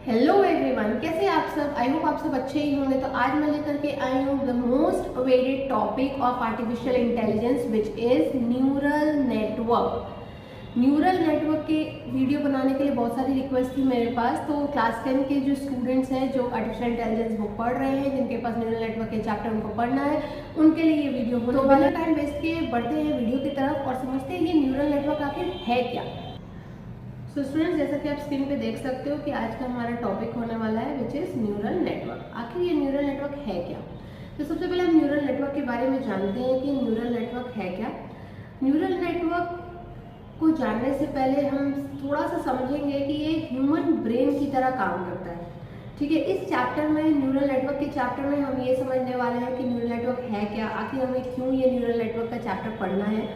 Hello everyone, कैसे आप सब। आई होप आप सब अच्छे ही होंगे। तो आज मैं लेकर के आई हूँ the most awaited topic of artificial intelligence which is neural network. Neural network के वीडियो बनाने के लिए बहुत सारी रिक्वेस्ट थी मेरे पास। तो क्लास 10 के जो स्टूडेंट्स हैं जो आर्टिफिशियल इंटेलिजेंस बुक पढ़ रहे हैं, जिनके पास न्यूरल नेटवर्क के चैप्टर उनको पढ़ना है, उनके लिए ये वीडियो हो। तो बिना टाइम वेस्ट किए बढ़ते हैं वीडियो की तरफ और समझते हैं ये न्यूरल नेटवर्क आखिर है क्या। तो स्टूडेंट्स, जैसा कि आप स्क्रीन पे देख सकते हो कि आज का हमारा टॉपिक होने वाला है विच इज न्यूरल नेटवर्क। आखिर ये न्यूरल नेटवर्क है क्या। तो सबसे पहले हम न्यूरल नेटवर्क के बारे में जानते हैं कि न्यूरल नेटवर्क है क्या। न्यूरल नेटवर्क को जानने से पहले हम थोड़ा सा समझेंगे कि ये ह्यूमन ब्रेन की तरह काम करता है। ठीक है, इस चैप्टर में, न्यूरल नेटवर्क के चैप्टर में हम ये समझने वाले हैं कि न्यूरल नेटवर्क है क्या, आखिर हमें क्यों ये न्यूरल नेटवर्क का चैप्टर पढ़ना है,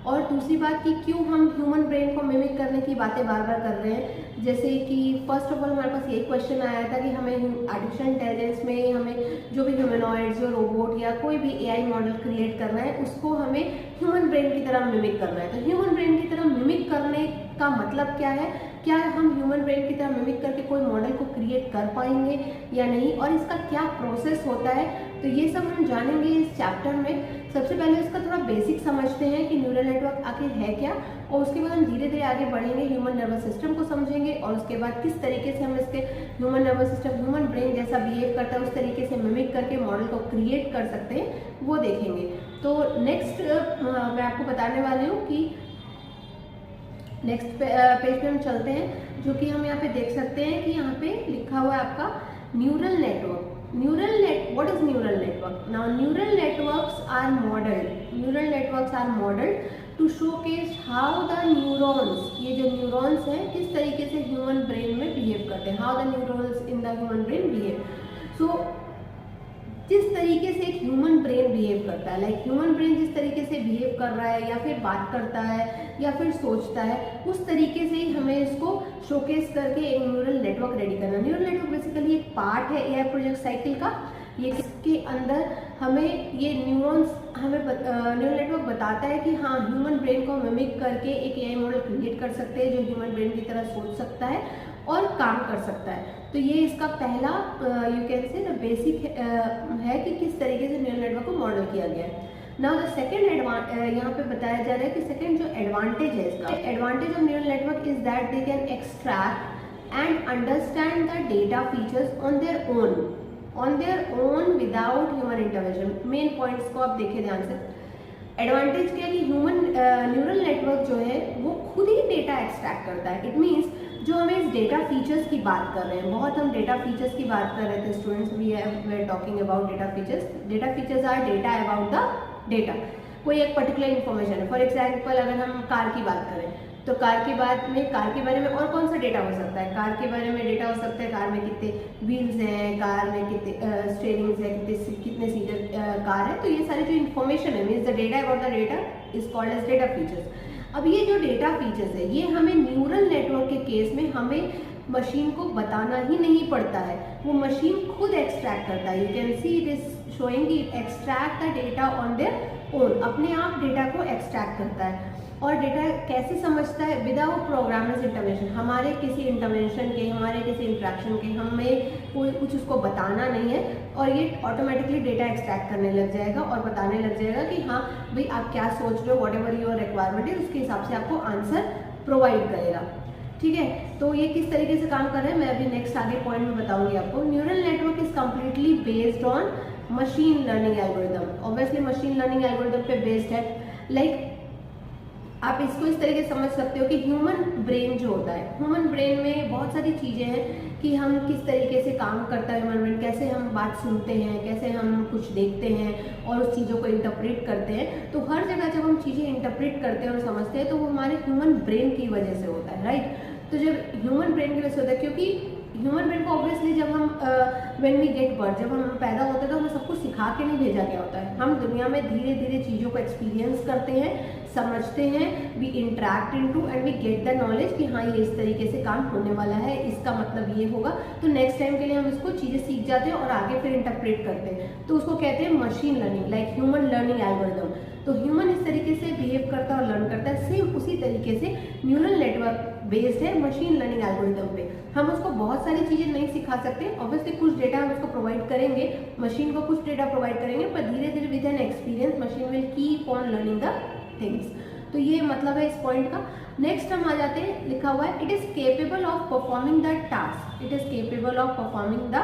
और दूसरी बात कि क्यों हम ह्यूमन ब्रेन को मिमिक करने की बातें बार बार कर रहे हैं। जैसे कि फर्स्ट ऑफ ऑल हमारे पास यही क्वेश्चन आया था कि हमें आर्टिफिशियल इंटेलिजेंस में हमें जो भी ह्यूमनॉइड्स, जो रोबोट या कोई भी एआई मॉडल क्रिएट करना है उसको हमें ह्यूमन ब्रेन की तरह मिमिक करना है। तो ह्यूमन ब्रेन की तरह मिमिक करने का मतलब क्या है, क्या हम ह्यूमन ब्रेन की तरह मिमिक करके कोई मॉडल को क्रिएट कर पाएंगे या नहीं, और इसका क्या प्रोसेस होता है, तो ये सब हम जानेंगे इस चैप्टर में। सबसे पहले इसका थोड़ा बेसिक समझते हैं कि न्यूरल नेटवर्क आखिर है क्या, और उसके बाद हम धीरे धीरे आगे बढ़ेंगे, ह्यूमन नर्वस सिस्टम को समझेंगे, और उसके बाद किस तरीके से हम इसके human nervous system, human brain जैसा बिहेव करता है उस तरीके से मिमिक करके मॉडल को क्रिएट कर सकते हैं, वो देखेंगे। तो नेक्स्ट मैं आपको बताने वाली हूँ कि नेक्स्ट पेज पे हम चलते हैं, जो कि हम यहाँ पे देख सकते हैं कि यहाँ पे लिखा हुआ है आपका neural network. What is neural network? Now neural networks are modeled to showcase how the neurons, ये जो न्यूरॉन्स हैं किस तरीके से ह्यूमन ब्रेन में बिहेव करते हैं, how the neurons in the human brain behave। So जिस तरीके से एक ह्यूमन ब्रेन बिहेव करता है, लाइक ह्यूमन ब्रेन जिस तरीके से बिहेव कर रहा है या फिर बात करता है या फिर सोचता है, उस तरीके से ही हमें इसको शोकेस करके एक न्यूरल नेटवर्क रेडी करना। न्यूरल नेटवर्क बेसिकली एक पार्ट है एआई प्रोजेक्ट साइकिल का। ये किसके अंदर हमें ये न्यूरॉन्स हमें न्यूरल नेटवर्क बताता है कि हाँ, ह्यूमन ब्रेन को मिमिक करके एक एआई मॉडल क्रिएट कर सकते हैं जो ह्यूमन ब्रेन की तरह सोच सकता है और काम कर सकता है। तो ये इसका पहला you can say the basic है कि किस तरीके से न्यूरल नेटवर्क को मॉडल किया गया है। नाउ द सेकंड यहाँ पे बताया जा रहा है कि सेकंड जो एडवांटेज है इसका, advantage of neural network is that they can extract and understand the data features on their own without human intervention. Main points को आप देखिए ध्यान से। एडवांटेज क्या है कि ह्यूमन न्यूरल नेटवर्क जो है वो खुद ही डेटा एक्सट्रैक्ट करता है। इट मीन्स जो हमें इस डेटा फीचर्स की बात कर रहे हैं, बहुत हम डेटा फीचर्स की बात कर रहे थे students, we are talking about data features. Data features are data about the data, कोई एक पर्टिकुलर इन्फॉर्मेशन है। फॉर एग्जाम्पल अगर हम कार की बात करें तो कार के बारे में और कौन सा डेटा हो सकता है। कार के बारे में डेटा हो सकता है कार में कितने व्हील्स हैं, कार में कितने स्टीयरिंग्स है, कितने सीटर कार है। तो ये सारी जो इन्फॉर्मेशन है, means the data about the data is called as data features. अब ये जो डेटा फीचर्स है ये हमें न्यूरल नेटवर्क के केस में हमें मशीन को बताना ही नहीं पड़ता है, वो मशीन खुद एक्सट्रैक्ट करता है। You can see it is showing it extract the data on their own, अपने आप डेटा को एक्सट्रैक्ट करता है। और डेटा कैसे समझता है, विदाउट प्रोग्रामर्स इंटरवेंशन, हमारे किसी इंटरवेंशन के, हमारे किसी इंट्रैक्शन के, हमें कोई कुछ उसको बताना नहीं है, और ये ऑटोमेटिकली डेटा एक्सट्रैक्ट करने लग जाएगा और बताने लग जाएगा कि हाँ भाई आप क्या सोच रहे हो, वॉट एवर योर रिक्वायरमेंट है, उसके हिसाब से आपको आंसर प्रोवाइड करेगा। ठीक है, तो ये किस तरीके से काम कर रहे हैं मैं अभी नेक्स्ट आगे पॉइंट में बताऊंगी आपको। Neural network is completely based on machine learning algorithm. Obviously machine learning algorithm पे बेस्ड है। लाइक आप इसको इस तरीके से समझ सकते हो कि ह्यूमन ब्रेन जो होता है, ह्यूमन ब्रेन में बहुत सारी चीज़ें हैं कि हम किस तरीके से काम करता है ह्यूमन ब्रेन, कैसे हम बात सुनते हैं, कैसे हम कुछ देखते हैं और उस चीज़ों को इंटरप्रेट करते हैं। तो हर जगह जब हम चीज़ें इंटरप्रेट करते हैं और समझते हैं तो वो हमारे ह्यूमन ब्रेन की वजह से होता है, राइट। तो जब ह्यूमन ब्रेन की वजह से होता है, क्योंकि ह्यूमन ब्रेन को ऑब्वियसली जब हम व्हेन वी गेट बर्थ, जब हम पैदा होते हैं तो हमें सब कुछ सिखा के नहीं भेजा गया होता है। हम दुनिया में धीरे धीरे चीज़ों को एक्सपीरियंस करते हैं, समझते हैं, we interact into and we get the knowledge कि हाँ ये इस तरीके से काम होने वाला है, इसका मतलब ये होगा। तो नेक्स्ट टाइम के लिए हम इसको चीज़ें सीख जाते हैं और आगे फिर इंटरप्रेट करते हैं। तो उसको कहते हैं machine learning, like human learning algorithm. तो ह्यूमन इस तरीके से बिहेव करता है और लर्न करता है, सेम उसी तरीके से न्यूरल नेटवर्क बेस्ड है मशीन लर्निंग एल्गोरिदम पे। हम उसको बहुत सारी चीजें नहीं सिखा सकते, ऑब्वियसली कुछ डेटा हम उसको प्रोवाइड करेंगे, मशीन को कुछ डेटा प्रोवाइड करेंगे, पर धीरे धीरे with an experience machine will keep on learning the things. तो ये मतलब है इस पॉइंट का। नेक्स्ट हम आ जाते हैं, लिखा हुआ है it is capable of performing the task, it is capable of performing the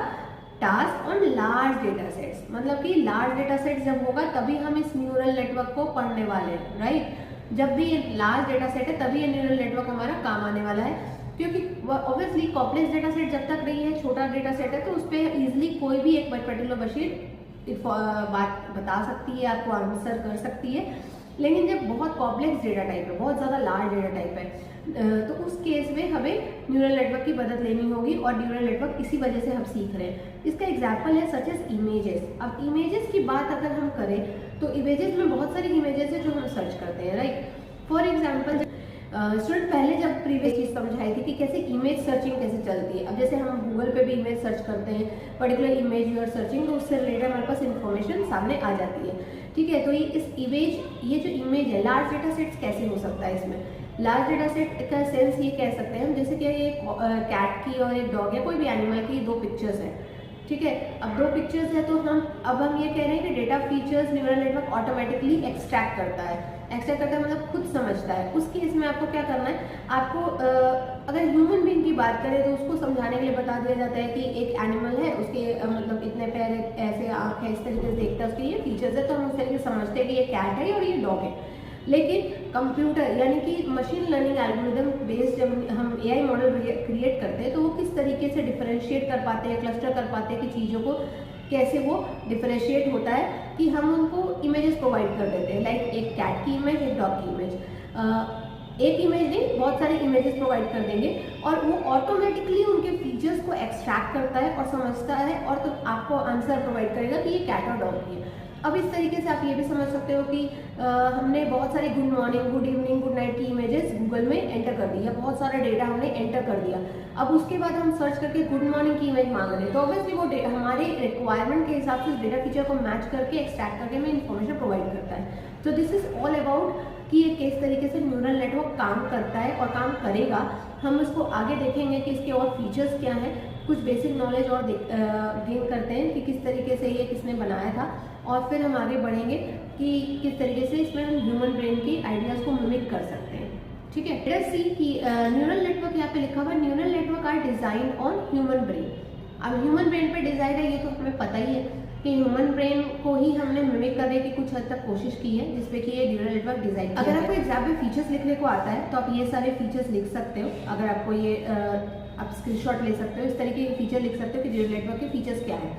task on large data sets. मतलब कि लार्ज डेटा सेट जब होगा तभी हम इस न्यूरल नेटवर्क को पढ़ने वाले हैं, राइट। जब भी लार्ज डेटा सेट है तभी ये न्यूरल नेटवर्क हमारा काम आने वाला है, क्योंकि ऑब्वियसली कॉम्प्लेक्स डेटा सेट जब तक नहीं है, छोटा डेटा सेट है, तो उस पर इजिली कोई भी एक पर्टिकुलर मशीन बात बता सकती है, आपको आंसर कर सकती है। लेकिन जब बहुत कॉम्प्लेक्स डेटा टाइप है, बहुत ज़्यादा लार्ज डेटा टाइप है, तो उस केस में हमें न्यूरल नेटवर्क की मदद लेनी होगी, और न्यूरल नेटवर्क इसी वजह से हम सीख रहे हैं। इसका एग्जाम्पल है सच एज इमेजेस। अब इमेजेस की बात अगर हम करें तो इमेजेस में बहुत सारी इमेजेस है जो हम सर्च करते हैं, राइट। फॉर एग्जाम्पल स्टूडेंट पहले जब प्रीवियस चीज समझाई थी कि कैसे इमेज सर्चिंग कैसे चलती है। अब जैसे हम गूगल पे भी इमेज सर्च करते हैं, particular image you are searching, तो उससे रिलेटेड हमारे पास इन्फॉर्मेशन सामने आ जाती है, ठीक है। तो ये इस इमेज, ये जो इमेज है, लार्ज डेटा सेट्स कैसे हो सकता है इसमें। लार्ज डेटा सेट का सेंस ये कह सकते हैं हम, जैसे कि ये कैट की और एक डॉग है, कोई भी एनिमल की दो पिक्चर्स हैं, ठीक है। अब दो पिक्चर्स है तो हम ये कह रहे हैं कि data features neural network automatically extract करता है। एक्सट्रैक्ट करता है मतलब खुद समझता है। उस केस में आपको क्या करना है, आपको अगर ह्यूमन बीइंग की बात करें तो उसको समझाने के लिए बता दिया जाता है कि एक एनिमल है, उसके मतलब इतने पैर, ऐसे आँख है, इस तरीके से देखता है, उसके ये फीचर्स है, तो हम उस तरीके से समझते हैं कि ये कैट है और ये डॉग है। लेकिन कंप्यूटर यानी कि मशीन लर्निंग एल्गोरिदम बेस्ड जब हम एआई मॉडल क्रिएट करते हैं तो वो किस तरीके से डिफरेंशिएट कर पाते हैं, क्लस्टर कर पाते हैं कि चीज़ों को कैसे वो डिफरेंशिएट होता है, कि हम उनको इमेजेस प्रोवाइड कर देते हैं, लाइक एक कैट की इमेज, एक डॉग की इमेज। एक इमेज नहीं, बहुत सारी इमेजेस प्रोवाइड कर देंगे और वो ऑटोमेटिकली उनके फीचर्स को एक्सट्रैक्ट करता है और समझता है, और तो आपको आंसर प्रोवाइड करेगा कि ये कैट और डॉग की है। अब इस तरीके से आप ये भी समझ सकते हो कि हमने बहुत सारी good morning, good evening, good night की इमेजेस गूगल में एंटर कर दी, या बहुत सारा डेटा हमने एंटर कर दिया। अब उसके बाद हम सर्च करके गुड मॉर्निंग की इमेज मांग रहे हैं, तो ऑब्वियसली वो हमारे रिक्वायरमेंट के हिसाब से डेटा फीचर को मैच करके एक्सट्रैक्ट करके हमें इन्फॉर्मेशन प्रोवाइड करता है। तो दिस इज ऑल अबाउट कि ये किस तरीके से न्यूरल नेटवर्क काम करता है और काम करेगा। हम इसको आगे देखेंगे कि इसके और फीचर्स क्या हैं, कुछ बेसिक नॉलेज और गेन करते हैं कि किस तरीके से ये किसने बनाया था, और फिर हम आगे बढ़ेंगे कि किस तरीके से इसमें हम ह्यूमन ब्रेन की आइडियाज़ को मिमिक कर सकते हैं, ठीक है। लेट्स सी कि न्यूरल नेटवर्क यहाँ पे लिखा हुआ है, neural network are design on human brain. अब ह्यूमन ब्रेन पे डिजाइन है, ये तो हमें पता ही है कि ह्यूमन ब्रेन को ही हमने मिमिक करने की कुछ हद तक कोशिश की है, जिसपे कि ये न्यूरल नेटवर्क डिजाइन। अगर आपको एग्जाम में फीचर्स लिखने को आता है तो आप ये सारे फीचर्स लिख सकते हो। अगर आपको ये आप स्क्रीनशॉट ले सकते हो, इस तरीके के फीचर लिख सकते हो कि न्यूरल नेटवर्क के फीचर्स क्या है।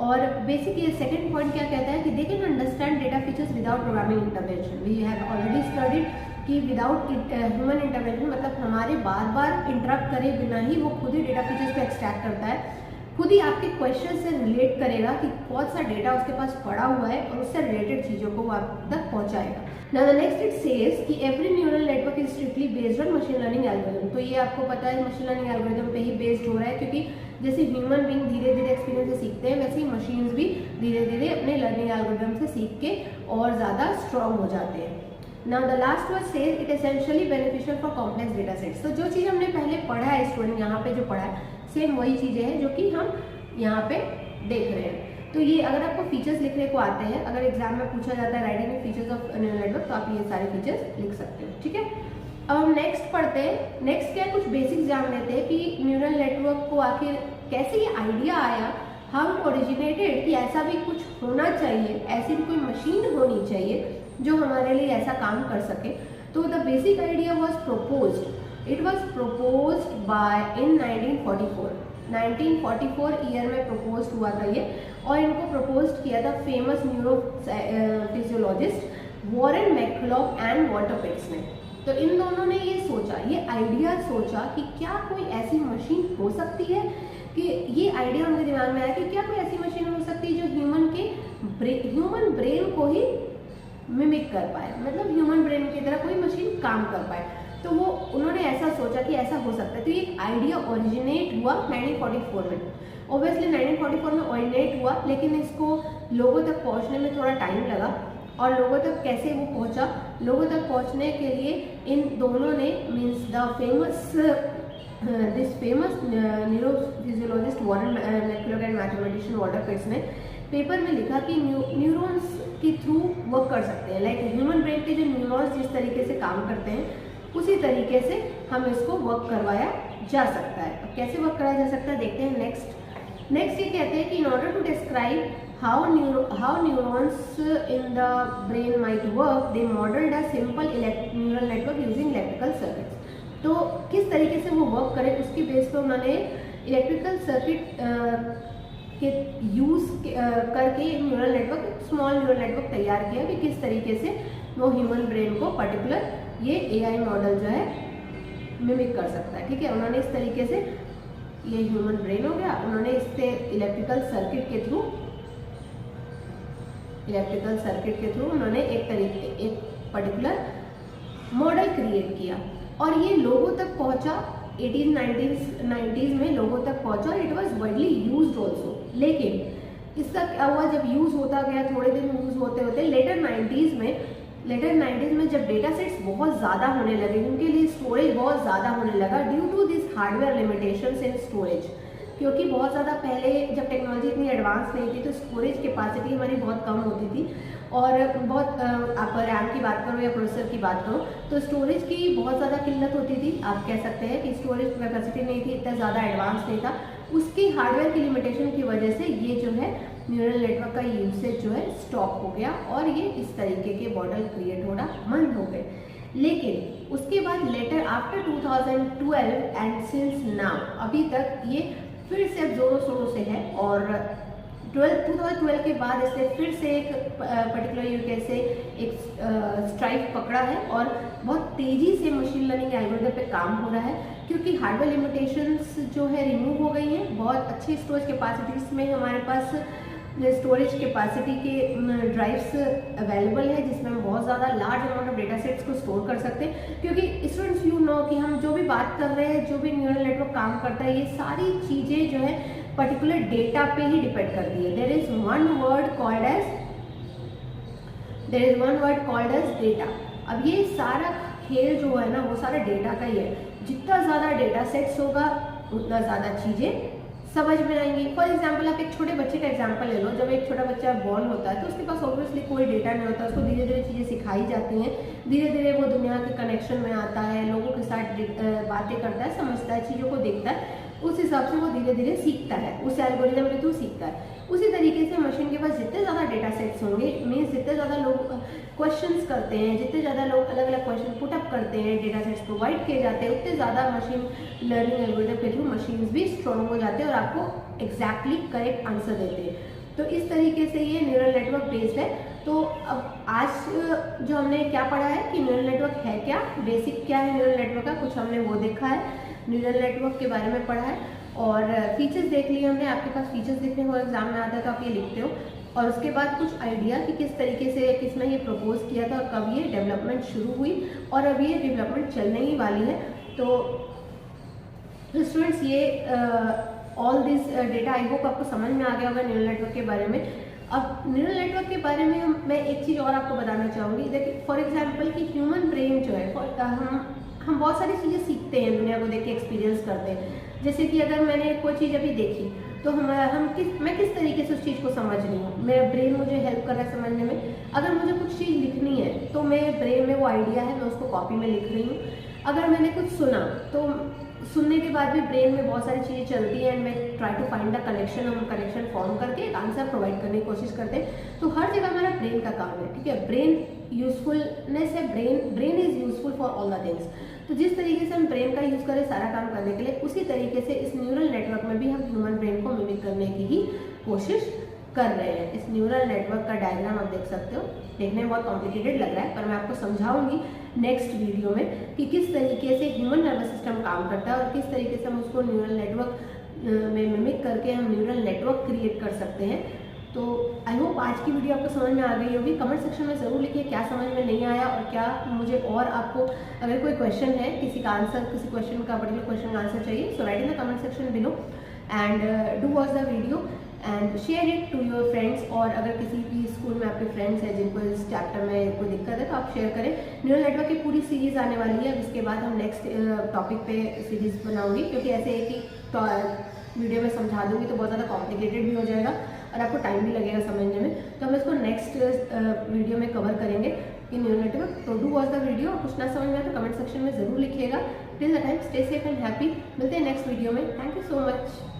और बेसिक ये सेकंड पॉइंट क्या कहता है कि they can understand data features without programming intervention. We have already studied कि विदाउट ह्यूमन इंटरवेंशन, मतलब हमारे बार बार इंटरप्ट करे बिना ही वो खुद ही डेटा फीचर्स को एक्सट्रैक्ट करता है, खुद ही आपके क्वेश्चन से रिलेट करेगा कि कौन सा डेटा उसके पास पड़ा हुआ है और उससे रिलेटेड चीज़ों को वो आप तक पहुंचाएगा। Now the next it says कि every neural network is strictly based on machine learning algorithm। तो ये आपको पता है मशीन लर्निंग एल्गोरिदम पे ही बेस्ड हो रहा है, क्योंकि जैसे ह्यूमन बीइंग धीरे धीरे एक्सपीरियंस से सीखते हैं, वैसे ही मशीन्स भी धीरे धीरे अपने लर्निंग एल्गोरिदम से सीख के और ज़्यादा स्ट्रॉन्ग हो जाते हैं। Now the last one says it essentially beneficial for complex data sets। तो जो चीज़ हमने पहले पढ़ा है स्टूडेंट, यहाँ पे जो पढ़ा है सेम वही चीज़ें हैं जो कि हम यहाँ पे देख रहे हैं। तो ये अगर आपको फीचर्स लिखने को आते हैं, अगर एग्जाम में पूछा जाता है writing features of neural network, तो आप ये सारे फीचर्स लिख सकते हो, ठीक है। अब हम नेक्स्ट पढ़ते हैं। नेक्स्ट क्या, कुछ बेसिक्स जान लेते हैं कि न्यूरल नेटवर्क को आखिर कैसे ये आइडिया आया, हाउ इट ओरिजिनेटेड, कि ऐसा भी कुछ होना चाहिए, ऐसी भी कोई मशीन होनी चाहिए जो हमारे लिए ऐसा काम कर सके। तो the basic idea was proposed, it was proposed by in 1944 year में प्रपोज हुआ था ये, और इनको प्रपोज किया था famous neurophysiologist Warren McCulloch and Walter Pitts ने। तो इन दोनों ने ये सोचा, ये आइडिया सोचा कि क्या कोई ऐसी मशीन हो सकती है, कि ये आइडिया उनके दिमाग में आया कि क्या कोई ऐसी मशीन हो सकती है जो ह्यूमन ब्रेन को ही मिमिक कर पाए, मतलब ह्यूमन ब्रेन की तरह कोई मशीन काम कर पाए। तो वो उन्होंने ऐसा सोचा कि ऐसा हो सकता है। तो ये आइडिया ओरिजिनेट हुआ 1944 में। ऑब्वियसली 1944 में ओरिजिनेट हुआ, लेकिन इसको लोगों तक पहुंचने में थोड़ा टाइम लगा, और लोगों तक कैसे वो पहुंचा, लोगों तक पहुंचने के लिए इन दोनों ने means the famous this famous neurophysiologist Warren McCulloch and mathematician Walter Pitts ने पेपर में लिखा कि न्यूरॉन्स के थ्रू वर्क कर सकते हैं। लाइक ह्यूमन ब्रेन के जो न्यूरॉन्स जिस तरीके से काम करते हैं उसी तरीके से हम इसको वर्क करवाया जा सकता है। अब कैसे वर्क कराया जा सकता है देखते हैं। नेक्स्ट ये कहते हैं कि in order to describe how neurons in the brain might work, they modeled a simple neural network using electrical circuits। तो किस तरीके से वो वर्क करे उसकी बेस पे उन्होंने इलेक्ट्रिकल सर्किट के यूज करके neural network, small neural network तैयार किया कि किस तरीके से वो ह्यूमन ब्रेन को पर्टिकुलर ये AI मॉडल जो है मिमिक कर सकता है। ठीक है, उन्होंने इस तरीके से, ये ह्यूमन ब्रेन हो गया, उन्होंने इससे इलेक्ट्रिकल सर्किट के थ्रू उन्होंने एक पर्टिकुलर मॉडल क्रिएट किया और ये लोगों तक पहुंचा 1890s में लोगों तक पहुंचा और it was widely used also. लेकिन इसका क्या हुआ, जब यूज होता गया, थोड़े दिन यूज होते होते लेटर 90s में जब डेटा सेट्स बहुत ज़्यादा होने लगे, उनके लिए स्टोरेज बहुत ज़्यादा होने लगा due to this hardware limitations in storage, क्योंकि बहुत ज़्यादा पहले जब टेक्नोलॉजी इतनी एडवांस नहीं थी तो स्टोरेज कैपेसिटी हमारी बहुत कम होती थी और बहुत आप रैम की बात करो या प्रोसेसर की बात करो तो स्टोरेज की बहुत ज़्यादा किल्लत होती थी। आप कह सकते हैं कि स्टोरेज कैपेसिटी नहीं थी, इतना ज़्यादा एडवांस नहीं था, उसकी हार्डवेयर की लिमिटेशन की वजह से ये जो है न्यूरल नेटवर्क का यूसेज जो है स्टॉप हो गया और ये इस तरीके के मॉडल क्रिएट होना बंद हो गए। लेकिन उसके बाद later after 2012 and since now अभी तक ये फिर से अब जोरों शोरों से है और 2012 के बाद इसने फिर से एक पर्टिकुलर यूके से एक स्ट्राइक पकड़ा है और बहुत तेज़ी से मशीन लर्निंग एल्गोरिथम पे काम हो रहा है क्योंकि हार्डवेयर लिमिटेशंस जो है रिमूव हो गई हैं। बहुत अच्छी स्टोरेज कैपेसिटीज में हमारे पास स्टोरेज कैपेसिटी के ड्राइव्स अवेलेबल है जिसमें हम बहुत ज़्यादा large amount of data sets को स्टोर कर सकते हैं। क्योंकि स्टूडेंट्स यू नो कि हम जो भी बात कर रहे हैं, जो भी न्यूरल नेटवर्क काम करता है, ये सारी चीज़ें जो है पर्टिकुलर डेटा पे ही डिपेंड करती है। There is one word called as data. अब ये सारा खेल जो है ना वो सारा डेटा का ही है। जितना ज़्यादा डेटा सेट्स होगा उतना ज़्यादा चीज़ें समझ में आएंगी। फॉर एग्जाम्पल आप एक छोटे बच्चे का एग्जाम्पल ले लो। जब एक छोटा बच्चा बॉर्न होता है तो उसके पास ऑब्वियसली कोई डेटा नहीं होता, उसको धीरे धीरे चीज़ें सिखाई जाती हैं, धीरे धीरे वो दुनिया के कनेक्शन में आता है, लोगों के साथ बातें करता है, समझता है, चीज़ों को देखता है, उस हिसाब से वो धीरे धीरे सीखता है, उस एल्गोरिथम के थ्रू सीखता है। उसी तरीके से मशीन के पास जितने ज़्यादा डेटा सेट्स होंगे, मीन्स जितने ज़्यादा लोग क्वेश्चंस करते हैं, जितने ज़्यादा लोग अलग अलग क्वेश्चन पुटअप करते हैं, डेटा सेट्स प्रोवाइड किए जाते हैं, उतने ज़्यादा मशीन लर्निंग एल्गोरिथम के थ्रू मशीन भी स्ट्रॉन्ग हो जाते हैं और आपको एग्जैक्टली करेक्ट आंसर देते हैं। तो इस तरीके से ये न्यूरल नेटवर्क बेस्ड है। तो अब आज जो हमने क्या पढ़ा है कि न्यूरल नेटवर्क है क्या, बेसिक क्या है न्यूरल नेटवर्क का, कुछ हमने वो देखा है, न्यूरल नेटवर्क के बारे में पढ़ा है और फीचर्स देख लिए हमने। आपके पास फीचर्स देखने को एग्जाम में आता है तो आप ये लिखते हो और उसके बाद कुछ आइडिया कि किस तरीके से किसने ये प्रपोज किया था और कब ये डेवलपमेंट शुरू हुई और अब ये डेवलपमेंट चलने ही वाली है। तो स्टूडेंट्स ये all this data I hope आपको समझ में आ गया होगा न्यूरल नेटवर्क के बारे में। अब न्यूरल नेटवर्क के बारे में मैं एक चीज़ और आपको बताना चाहूँगी। देखिए फॉर एग्जाम्पल कि ह्यूमन ब्रेन जो है, हम बहुत सारी चीज़ें सीखते हैं, दुनिया को देख के एक्सपीरियंस करते हैं। जैसे कि अगर मैंने कोई चीज़ अभी देखी तो मैं किस तरीके से उस चीज़ को समझ रही हूँ, मेरा ब्रेन मुझे हेल्प कर रहा है समझने में। अगर मुझे कुछ चीज़ लिखनी है तो मेरे ब्रेन में वो आइडिया है, मैं उसको कॉपी में लिख रही हूँ। अगर मैंने कुछ सुना तो सुनने के बाद भी ब्रेन में बहुत सारी चीज़ें चलती हैं एंड मैं try to find the connection, हम कनेक्शन फॉर्म करके एक आंसर प्रोवाइड करने की कोशिश करते हैं। तो हर जगह हमारा ब्रेन का काम है, ठीक है। ब्रेन यूजफुलनेस है, brain is useful for all the things. तो जिस तरीके से हम ब्रेन का यूज़ करें सारा काम करने के लिए, उसी तरीके से इस न्यूरल नेटवर्क में भी हम ह्यूमन ब्रेन को मिमिक करने की ही कोशिश कर रहे हैं। इस न्यूरल नेटवर्क का डायग्राम आप देख सकते हो, देखने में बहुत कॉम्प्लिकेटेड लग रहा है पर मैं आपको समझाऊंगी नेक्स्ट वीडियो में कि किस तरीके से ह्यूमन नर्वस सिस्टम काम करता है और किस तरीके से हम उसको न्यूरल नेटवर्क में मिमिक करके हम न्यूरल नेटवर्क क्रिएट कर सकते हैं। तो आई होप आज की वीडियो आपको समझ में आ गई होगी। कमेंट सेक्शन में ज़रूर लिखिए क्या समझ में नहीं आया और क्या मुझे और आपको अगर कोई क्वेश्चन है, किसी का आंसर, किसी क्वेश्चन का पर्टिकुलर क्वेश्चन का आंसर चाहिए, so write in the comment section below and do watch the video and share it to your friends. और अगर किसी भी स्कूल में आपके फ्रेंड्स हैं जिनको इस चैप्टर में कोई दिक्कत है तो आप शेयर करें। न्यूरल नेटवर्क की पूरी सीरीज आने वाली है, इसके बाद हम नेक्स्ट टॉपिक पे सीरीज बनाऊंगी, क्योंकि ऐसे एक ही वीडियो में समझा दूंगी तो बहुत ज़्यादा कॉम्प्लिकेटेड भी हो जाएगा और आपको टाइम भी लगेगा समझने में। तो हम इसको नेक्स्ट वीडियो में कवर करेंगे कि न्यूरल नेटवर्क। तो डू वॉच द वीडियो। कुछ ना समझ में आए तो कमेंट सेक्शन में ज़रूर लिखिएगा। Till the time stay safe and happy. मिलते हैं नेक्स्ट वीडियो में। Thank you so much.